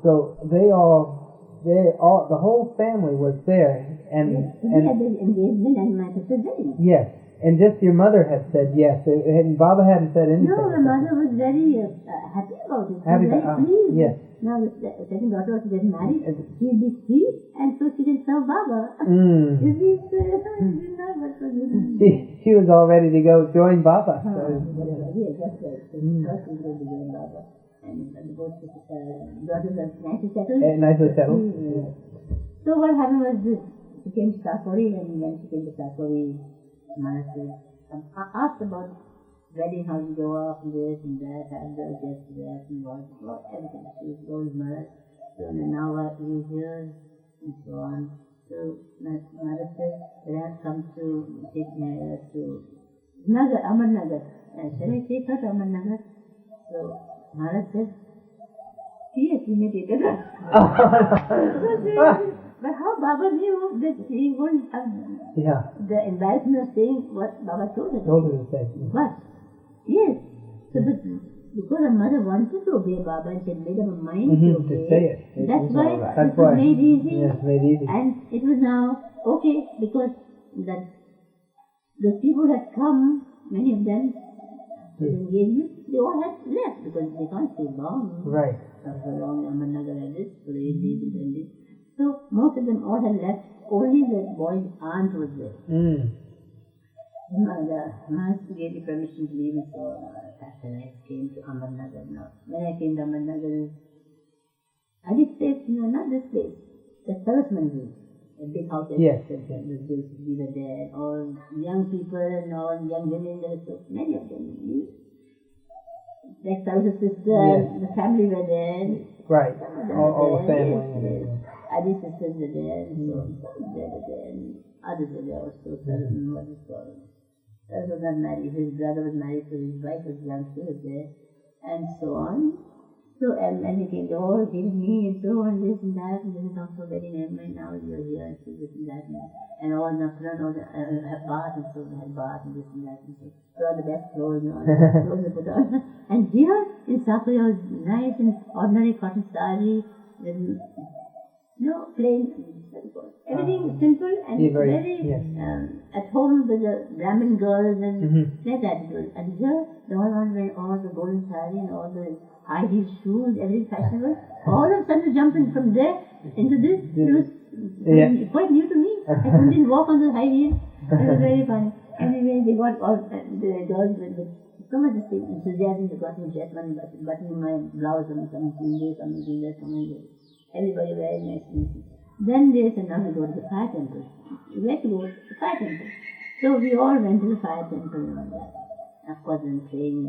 So the whole family was there, and had the engagement and my sister's wedding. Yes, and just your mother had said yes, and Baba hadn't said anything. No, my mother was very happy about it. She was very pleased. Yes. Now the second daughter was getting married. She'll be free, and so she can serve Baba. She was all ready to go join Baba. That's right. First we go to join Baba. And both daughters are nicely settled. Nicely settled. So what happened was this. She came to Sakori, and when she came to Sakori, Mara said, asked about wedding, how you go up, and this and that, and the guest that, and what, everything. She told Mara. So now what is here, and so on. So Mara said, they have come to take Mehera to Amar Nagar. Shall I take her to Amar Nagar? So Maharaj said, yes, you may take her. But how Baba knew that he wouldn't have the embarrassment of saying what Baba told her to say. But, yes, so because her mother wanted to obey Baba and she had made up her mind to obey, that's why it was made easy. Yes, made easy. And it was now okay because the people had come, many of them, to the engagement, they all had left because they can't stay long. Right. For long, Ahmednagar had this, for 8 days and 10 days. So most of them all had left, only the boy's aunt was there. The master gave me permission to leave, and so after I came to Ahmednagar. Now, when I came to Ahmednagar, this place, not this place, the Sarasman Hill, a big house that was built, we were there, all young people and all young women, there were so many of them. Like Saras's sister, the family were there. Right, all the family. Yes. Adi's sisters were there, and so they were there, and others were there also. What is called? Saras was not married, his brother was married, so his wife was young, she was there, and so on. So, and he came to all, give me, and so on, this and that, and this is also very nearby, now you're here, and this and that, and all the bath, and so they had bath, and this and that, and so all the best clothes, and all the best clothes they put on. And here in Sakori, I was nice and ordinary cotton saree, with plain, everything simple and very at home with the Brahmin girls and like that it was. And here, the one wearing all the golden saree and all the high heel shoes, everything fashionable. All of a sudden jumping from there into this, it was quite new to me. I couldn't walk on the high heels. It was very funny. Anyway, they got all the girls with so much enthusiasm. They got me dressed, one buttoning my blouse, and something this, something that, something this. Everybody very nice. Then they said, now we go to the fire temple. We like to go to the fire temple. So we all went to the fire temple and all that. Of course, then praying,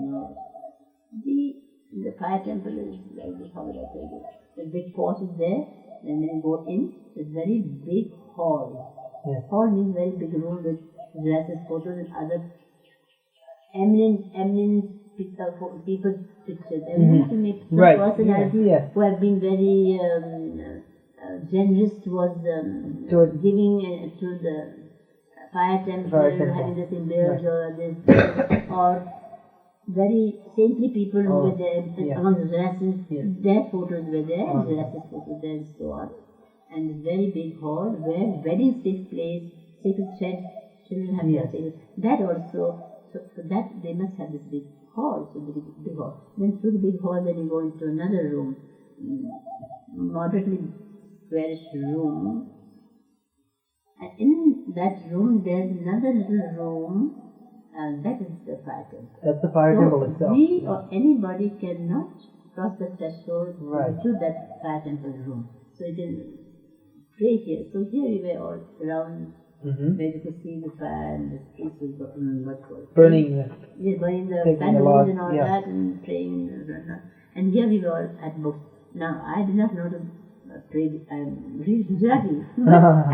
The fire temple is like this, how would I say it? The big porch is there, and then you go in, it's very big hall. Yes. Hall means very big room with dresses, photos, and other eminent people's pictures. Eminent to make some personalities who have been very generous towards giving to the fire temple, having this in bills or this, or very saintly people who were there among the dresses. Their photos were there, and dresses photos there, and so on. And a very big hall where weddings take place, sacred thread, children have their sacred. That also, so for that they must have this big hall, so the big hall. Then through the big hall, then you go into another room, moderately squarish room. And in that room, there's another little room, and that is the fire temple. That's the fire temple itself. We or anybody cannot cross the threshold to that fire temple room. So you can pray here. So here we were all around, where you could see the fire and the streets was burning the candles and all that, and praying and here we were all at books. Now I did not know to read Gujarati.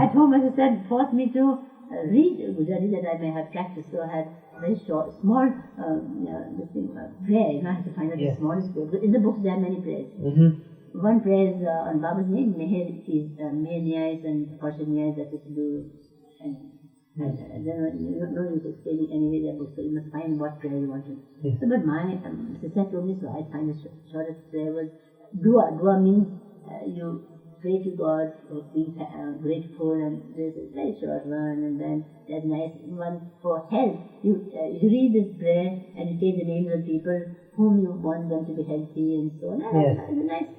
At home, as I said, forced me to read Gujarati that I may have practice. So I had very small prayer. I had to find out the smallest prayer. In the books there are many prayers. One prayer is on Baba's name, Meher Nyais and Parsha Nyais, that is to do, and then no use explaining anyway that book, so you must find what prayer you want to. So, but my sister told me, so I find the shortest prayer was Dua. Dua means you pray to God, be grateful, and there's a very short one, and then there's a nice one for health. You read this prayer and you take the names of people whom you want them to be healthy and so on. Yes. It's a nice,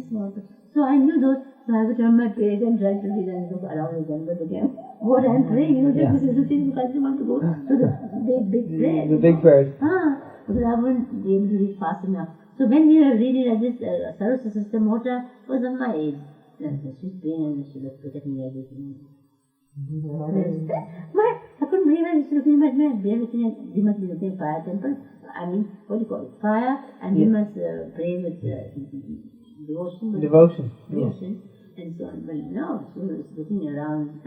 small. So I knew those. So I would turn my prayers and try to read and look around again, but again, what I'm praying, this is the thing because I want to go to the big prayers. The big prayers. Because I wouldn't be able to read fast enough. So when we were reading like this, Saraswati Sister Mota was of my age. She's praying and she was protecting me like this. I couldn't believe it. She's looking at me. We must be looking at fire temple. I mean, what do you call it? Fire, and we must pray with devotion. Devotion. And so on. But no, she was looking around.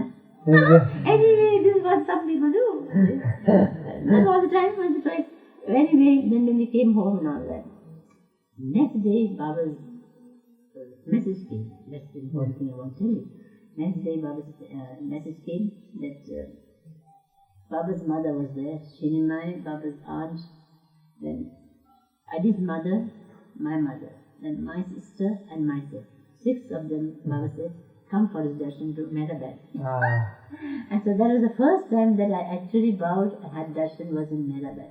Anyway, this is what some people do. Not all the time, once or twice. Anyway, then when we came home and all that, next day, Baba's message came. That's the important thing I want to tell you. Next day, Baba's message came that Baba's mother was there, Shinimai, Baba's aunt, then Adi's mother, my mother, then my sister and myself. 6 of them, Baba said, come for his darshan to Meherazad. And so that was the first time that I actually bowed and had darshan was in Meherazad.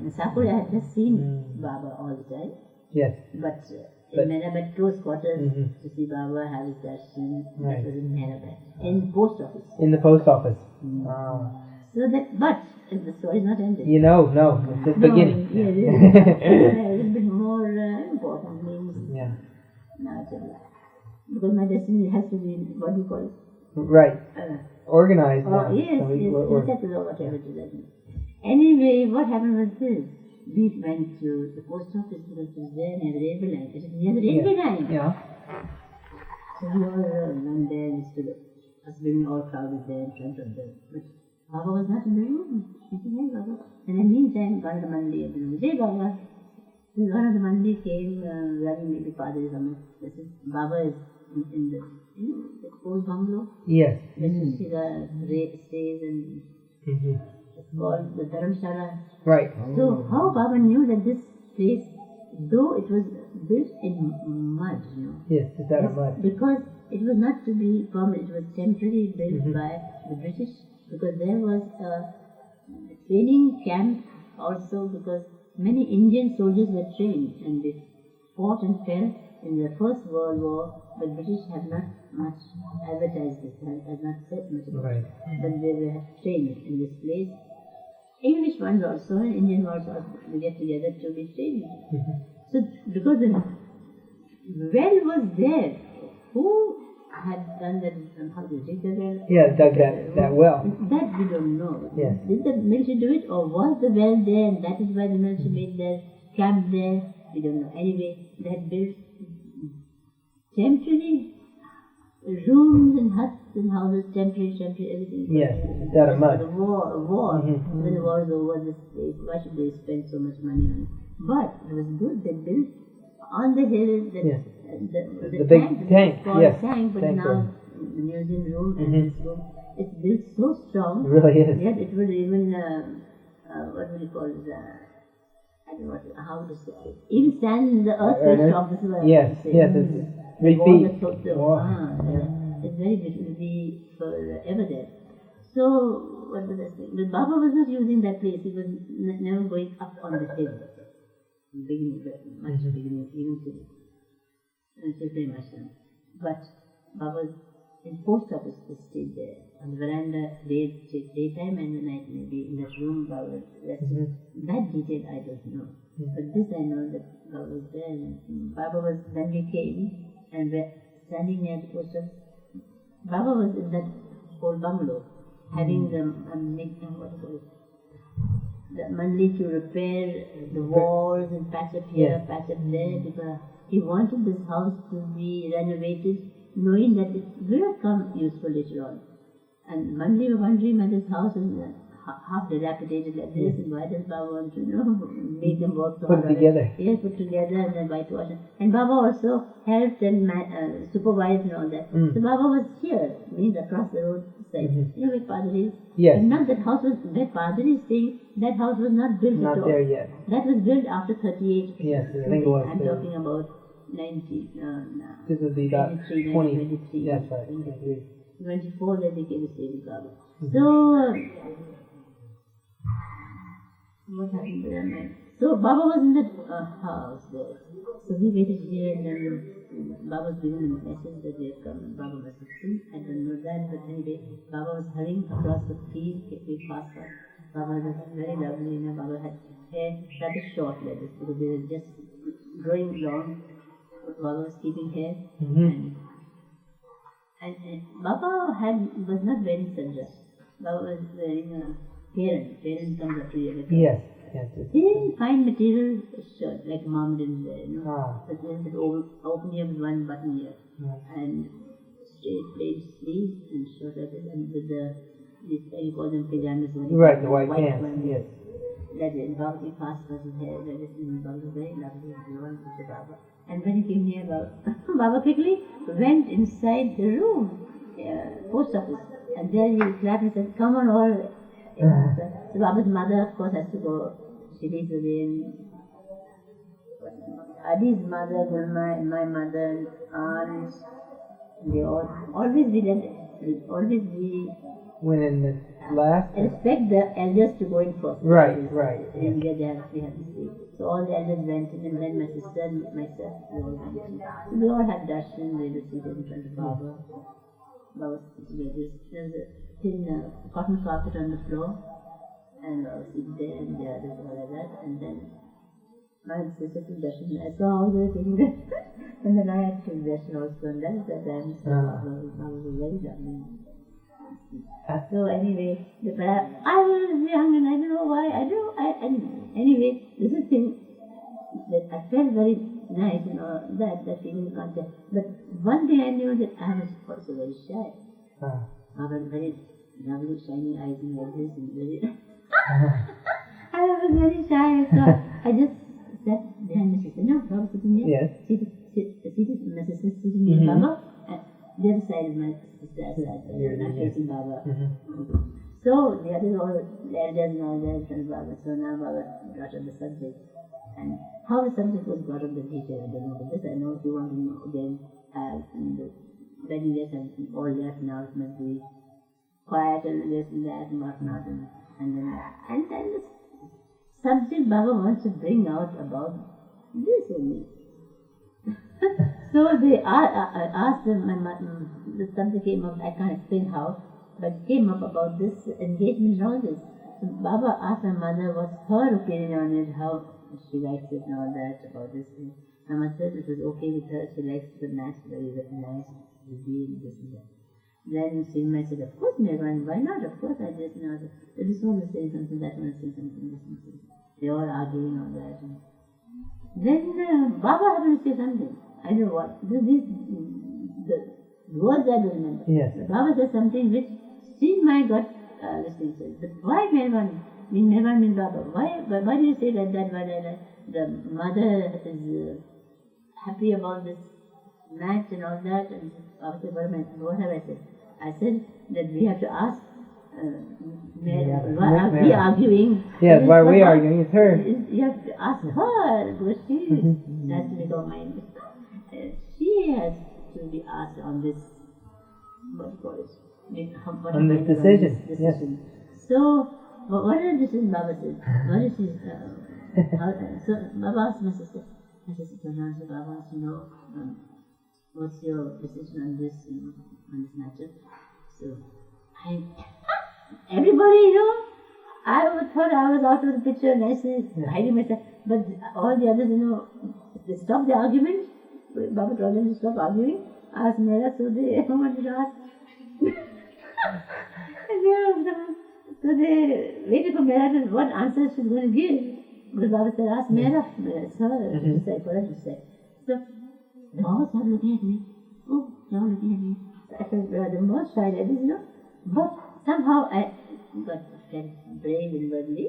In Sakura, I had just seen Baba all the time. Yes. But in Meherazad, close quarters, to see Baba have his darshan, that was in Meherazad, in the post office. In the post office. So that, but the story is not ended. No, it's just beginning. Yeah, it is. A little bit more important means. Yeah. Now, because my destiny has to be, what do you call it? Right. Organized. Yes, settled or whatever it is. Anyway, what happened was this. We went to the post office because it was there near the railway line. It was near the railway line. Yeah. So we all went there and stood up. Us women all crowded there in front of the... But Baba was not in the room. He said, hey, Baba. And in the meantime, one of the Mandi, hey, Baba. Then one of the Mandi came, running maybe father is on this is Baba is in the old bungalow. Yes. This is the stays and it's called the Dharamshala. Right. So how Baba knew that this place, though it was built in mud, Yes, it's out of mud. Because it was not to be permanent, it was temporarily built by the British, because there was a training camp also, because many Indian soldiers were trained and they fought and fell in the First World War, but British have not much advertised this, have not said much about it. But they were trained in this place. English ones also and Indian ones also get together to be trained. So because the well was there, who had done that, how to dig the well? Yeah, dug that well. That we don't know. Yes. Did the military do it, or was the well there and that is why the military made their camp there? We don't know. Anyway, they had built temporary rooms and huts and houses, temporary, everything. Yes, it's out of mud. The war. When the war is over, this place, why should they spend so much money on it? But it was good, they built on the hill, the big tank. Yes. Tank, but tank now the museum room and this room, it's built so strong. It really is. Yet it would even, what would you call it? I don't know how to say it. Even stand in the earth is strong. This is what I want to say. Yes, it's 3 feet. It's very beautiful to be forever there. So, what was I saying? But Baba was not using that place. He was never going up on the hill. Beginning, even today. Until very much now. But Baba's in post office stayed there. On the veranda, daytime and the night, maybe in that room Baba rested. That detail I don't know. But this I know that Baba was there. And Baba was, when we came and were standing near the post office, Baba was in that old bungalow, having the money to repair the walls and patch up here, patch up there, because he wanted this house to be renovated, knowing that it will come useful later on. And one day we were wondering why this house is half dilapidated like this, and why does Baba want to make them work so hard? Put together. Yes, put together and then whitewash. And Baba also helped and supervised and all that. So Baba was here, means across the road side. You know where Padre is? Yes. And not that house was, where Padre is staying, that house was not built at all. Not there yet. That was built after 38. Yes, I think it was. I'm talking about This would be about 23. 20. That's right, 23. 24 they became a stable Baba. So, what happened to them? So Baba was in the house there. So we waited here and then Baba was giving a message that they had come and Baba was sitting. I don't know that, but anyway, Baba was hurrying across the field, we passed by. Baba was very lovely, Baba had hair rather short like this because they were just growing long. Baba was keeping hair and Baba was not wearing sandals. Baba was wearing a parent. Parent comes after you. Yes. Thin, fine material shirt, like mom didn't wear, But then it open here with one button here. And straight plain sleeves and short like this, and with you call them pajamas. Right, the white pants, yes. That is, Baba came past with his hair, that is, Baba was very lovely, Baba. And when he came near, Baba quickly went inside the room, post office, and there he clapped and said, "Come on all." So Baba's mother, of course, has to go. She leaves again. Adi's mother, Gulma, and my mother, and aunts, they always be when in the last. Expect the elders to go in first. Right. In India, we have to see. So all the elders went in, and then my sister and myself, we all went in. So we all had darshan, we were seated in front of Baba. Baba was there's a thin cotton carpet on the floor, and I was sitting there, and the others all like that, and then my sister took darshan, I saw all they were taking that, and then I had to darshan also, and that was the time, so Baba was very lovely. So anyway, I was young and I don't know why, anyway, this is thing that I felt very nice, that feeling not there. But one thing I knew that I was also very shy. I was very lovely, shiny eyes and like this, and very I was very shy, so I just sat behind my sister. No, Baba sitting here. Yes. Seated, my sister sitting near Baba, and the other side is my sister's side, not facing Baba. So the others all, the elders and all there in front of Baba. So now Baba brought up the subject. And how the subject was brought up the detail, I don't know. But this I know, if you want to know again, the wedding years and all that now, it must be quiet and this and that and whatnot. And then the subject Baba wants to bring out about this only. So they asked them, the subject came up, I can't explain how, but it came up about this engagement and all this. So Baba asked my mother what's her opinion on it, how she likes it and all that, about this thing. My mother said it was okay with her, she likes the match very, very nice, the deal, this and that. Then Srimai said, of course, Meherazad, why not? Of course, I just know that this one will say something, that one will say something, this one will say something. They all arguing on that. Then Baba happened to say something. I don't know what. The words I don't remember. Yes. But Baba said something which Srimai got listening to. But why Meherazad? Meherazad means Baba. Why do you say like that? Why the mother is happy about this match and all that? And Baba said, what have I said? I said that we have to ask. Why are we arguing? Yes, why are we arguing? It's her. You have to ask her, because she has to make her mind. She has to be asked on this, what do you call it? On this decision. Yes. So, what is the decision Baba said? What is his, so Baba asked my sister, Baba wants to know, what's your decision on this matter? So, everybody, I thought I was out of the picture and I said, hiding myself. But all the others, they stopped the argument. Baba told them to stop arguing. Asked Mehera, so they wanted to ask. So they waited for Mehera to what answer she's going to give. Because Baba said, ask Mehera. It's her to say, for her to say. So they all started looking at me. Oh, they all looking at me. I said, the most shy ladies, But somehow I got felt brave inwardly.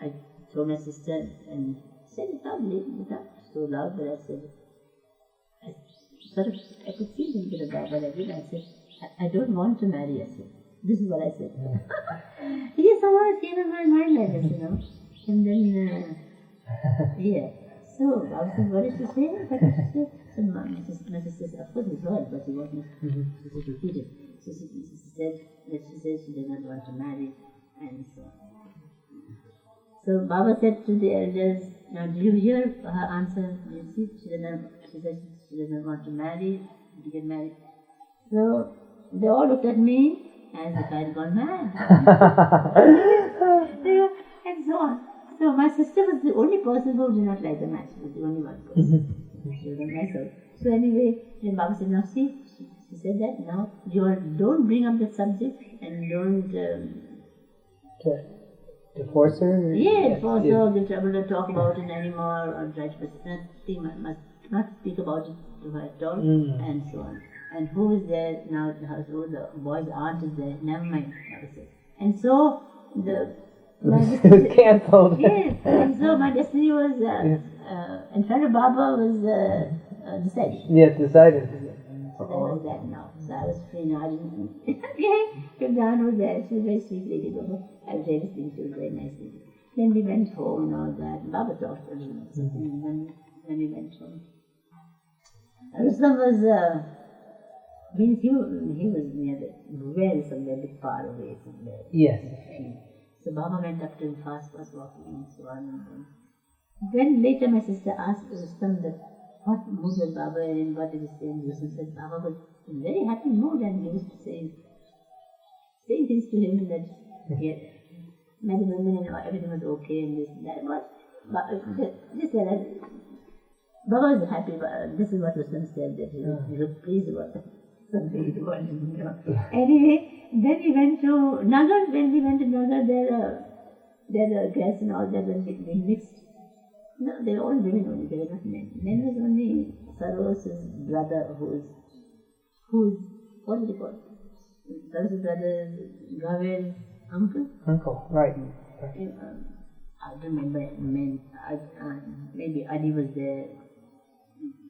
I told my sister and said it loudly, not so loud, but I said, I could see a little bit about what I did. I said, I don't want to marry. I said, this is what I said. Yes, somehow it came in my mind like this, And then Yeah. So Baba said, what did she say? What did she say? So my sister said, of course he heard, but he wasn't. She just repeated. So she said that she said she did not want to marry, and so on. So Baba said to the elders, now did you hear her answer? You see, she said she did not want to marry, to get married. So they all looked at me as if I had gone mad. And so on. So my sister was the only person who did not like the match. She was the only one person. She wasn't myself. So anyway, then Baba said, now see, she said that, now don't bring up the subject and don't... To force her? Force her, give trouble to talk about it anymore, or try to must not speak about it to her at all, and so on. And who is there now? The boy's aunt is there. Never mind, Baba said. And so my destiny cancelled. Yes, and so my destiny was in front of Baba was decided. Yes, decided. So that was that now. So I was free now. I didn't. Pradhan was there. She was a very sweet lady, Baba. I was very distinct. She was a very nice lady. Then we went home and all that. Baba talked a little bit. When we went home. Rustam was, means he was near very somewhere a bit far away from there. Yes. So Baba went up to him fast walking and so on. Then later my sister asked Rustam that what mood was Baba in, what did he say? And Rustam said Baba was in a very happy mood and he used to say things to him that he had met women and everything was okay and this and that. But just that Baba was happy. This is what Rustam said, that he looked pleased about something he wanted. Anyway, then we went to Nagar. When we went to Nagar, there the guests and all that were mixed. No, they were all women only, they were not men. Men was only Saros's brother, who's what do you call it? Saros's brother, Gavel's uncle? Uncle, right. I don't remember men. Maybe Adi was there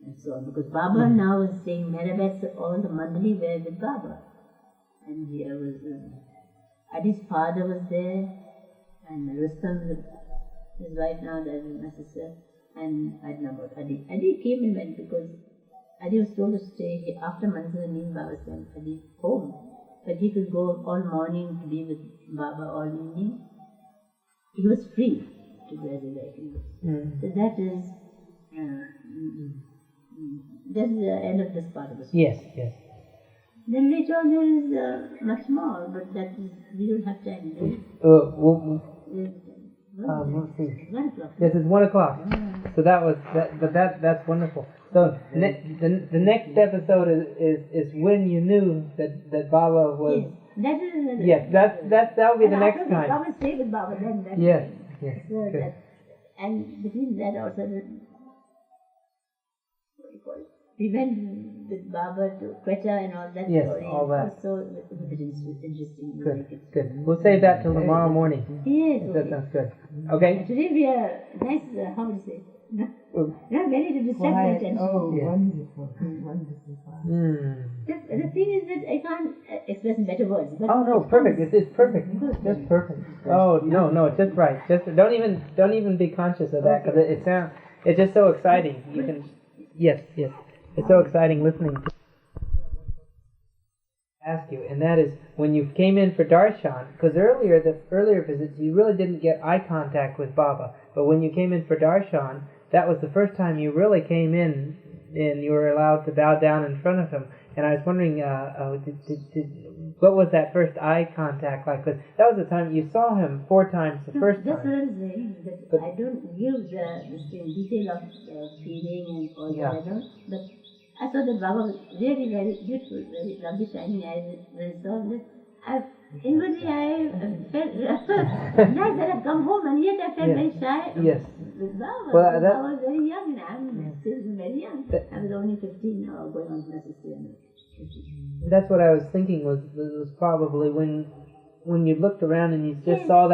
and so on. Because Baba now was saying Meherazad, so all the Mandali were with Baba. And here was Adi's father was there, and Rustam, his wife now, that is my sister, and I don't know about Adi. Adi came and went because Adi was told to stay here. After Mansur and Neen, Baba sent Adi home. But he could go all morning to be with Baba all evening. He was free to do as he liked. So that is that's the end of this part of the story. Yes. Then later on there is much more, but that is, we don't have time. Let's see. 1 o'clock. Yes, it's 1 o'clock. So that's wonderful. So the next episode is when you knew that Baba was. Yes, that will be the next time. Baba stayed with Baba then. Yes. So and between that also, what do you call it? We went with Baba to Quetta and all that story. All that. Also, it was interesting. Good. We'll save that till tomorrow morning. Yes. That sounds good. Okay. Today we are nice, how to say, not ready to distract the attention. Oh, yeah. Wonderful. The thing is that I can't express in better words. But perfect. It's perfect. Just perfect. Oh, no, it's just right. Just don't even be conscious of that because it's just so exciting. You can, yes. It's so exciting listening to ask you, and that is when you came in for darshan, because the earlier visits you really didn't get eye contact with Baba, but when you came in for darshan, that was the first time you really came in and you were allowed to bow down in front of him. And I was wondering, what was that first eye contact like? Because that was the time you saw him 4 times the first time. That's what I'm saying. But I don't use this detail of feeling and all that. I don't. But I saw that Baba was really very beautiful, very lovely, shining eyes. When I saw this, inwardly I felt nice that I've come home, and yet I felt very shy with Baba. Well, Baba was very young, and I'm still very young. I was only 15 now, going on to my sister. That's what I was thinking was probably when you looked around and you just saw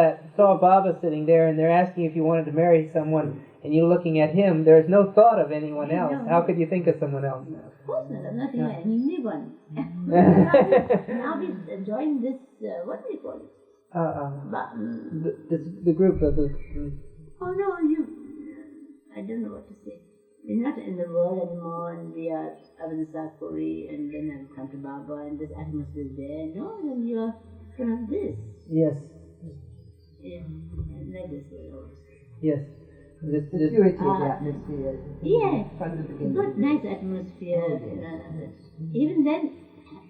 Baba sitting there and they're asking if you wanted to marry someone and you're looking at him, there's no thought of anyone else. No. How could you think of someone else? No, of course not. I'm not thinking of anyone. Now we joined this, what do you call it? The group of the... Oh no, don't know what to say. We're not in the world anymore, and I was in South Korea, and then I've come to Baba, and this atmosphere is there. No, then you are kind of this. Yes. Yeah, and like this. Yes. The purity of the atmosphere. Yeah, From the beginning. good, nice atmosphere. Even then,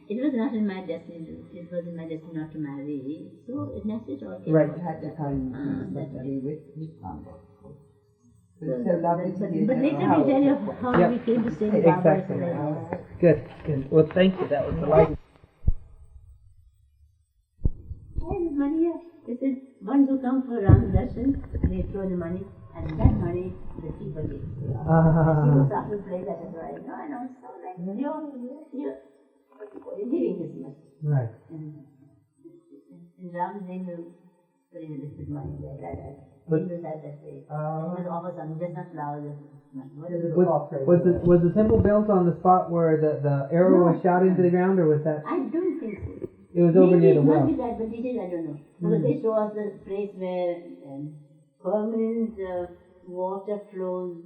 it was not in my destiny. It was in my destiny not to marry. So it naturally all came Right. out. You had to come That's especially with Baba. So, It's so lovely to be but in later the we house. tell you how Yep. we came to stay with Baba. Exactly. Good. Well, thank you. That was delightful. Where is money here? This is ones who come for Ram Darshan, they throw the money, and that money the people take. People start to play that as right. No, I know, it's so like, you're giving this much. Right. In Ram's name, you put in a little bit money there, like that. But- Hindus have that way. Just offer something, just not flowers, just money. Was the temple built on the spot where the arrow was shot into the ground, or was that? I don't think so. It was over near the Maybe it well. must be that, but details I don't know. Because they show us the place where permanent water flows,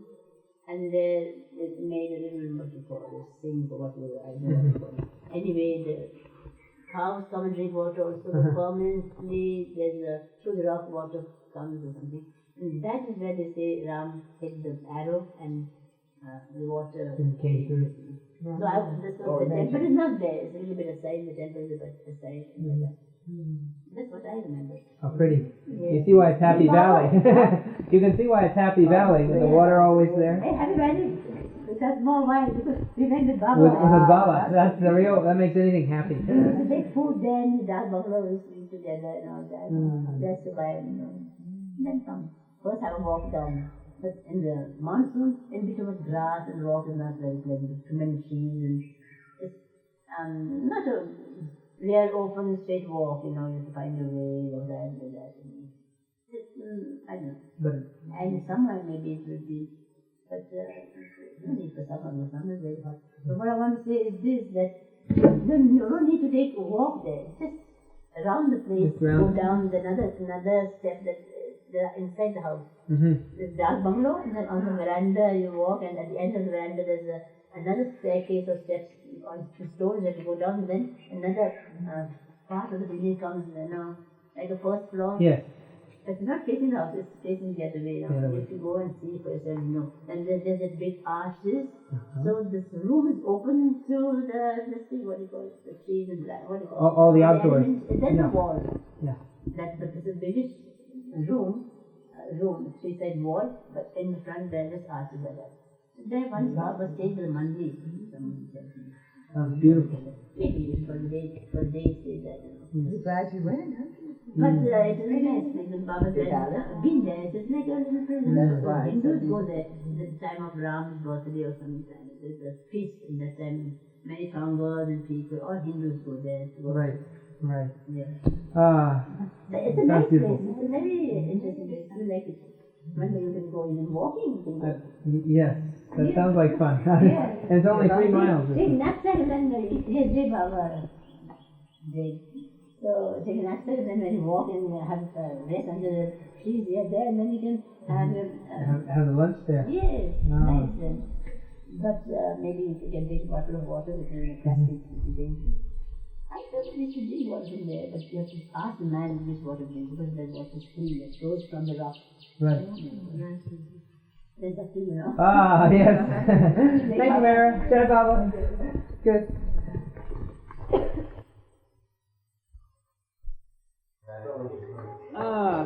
and there it made a little, what you call it, sink or whatever, I don't know what you call it. Anyway, the cows come and drink water also, but permanently there's through the rock water comes or something. And that is where they say Ram hit the arrow and the water Came through. So the temple is not there. It's a little bit aside. The temple is a bit aside. That's what I remember. Oh, pretty. Yeah. You see why it's Happy Valley. You can see why it's Happy Valley with the water always there. Hey, Happy Valley. That's more wine because we went with Baba. With Baba, that's the real. That makes anything happy. There's a big food there and the dark buffalo we eat together and all that. That's why, Then first I walk down. But in the monsoon, in between with grass and rock is not very pleasant. Too many trees and it's not a real open straight walk. You have to find a way or that or that. I don't know. But And summer maybe it would be, but no need for summer. The summer is very hot. But what I want to say is this: that you don't need to take a walk there. Just around the place, go down another step that. Inside the house. There's dark bungalow, and then on the veranda you walk, and at the end of the veranda there's another staircase or steps on stones that you go down, and then another part of the building comes, like a first floor. yes. It's not facing the house, it's facing the other way. You have to go and see for yourself, And there's a big arches, so this room is open to the what do you call it, the trees and that, what do you call it? All the outdoors. There's a wall. Yeah. But it's the biggest room, three-side wall, but in the front there is arches like that. There once Baba stayed with the Mandi. Beautiful. Maybe for the day he stayed there. I'm glad you went, huh? But it's very nice because Baba said, been there, it's like a little prison. That's right. Hindus go there at the time of Ram's birthday or sometime. There's a feast in that time. Many founders and people, all Hindus go there. Right. Yeah. It's a nice beautiful. place. It's a very interesting place. I like it. One day you can go even walking. You can go. Yes. That sounds like fun. Yeah. And it's only 3 miles. Take knapsack and then Jay Baba. So take a knapsack and then when you walk and have rest under the trees there, and then you can Have lunch there. yes, No. nice. But maybe you can take a bottle of water with a plastic thing. I thought we should drink water from there, but you have to ask the man which water drink because that water is free, that flows from the rock. Right. That's up to you, Yes. Thank you, Mehera. Shut Baba. Good.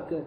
Good.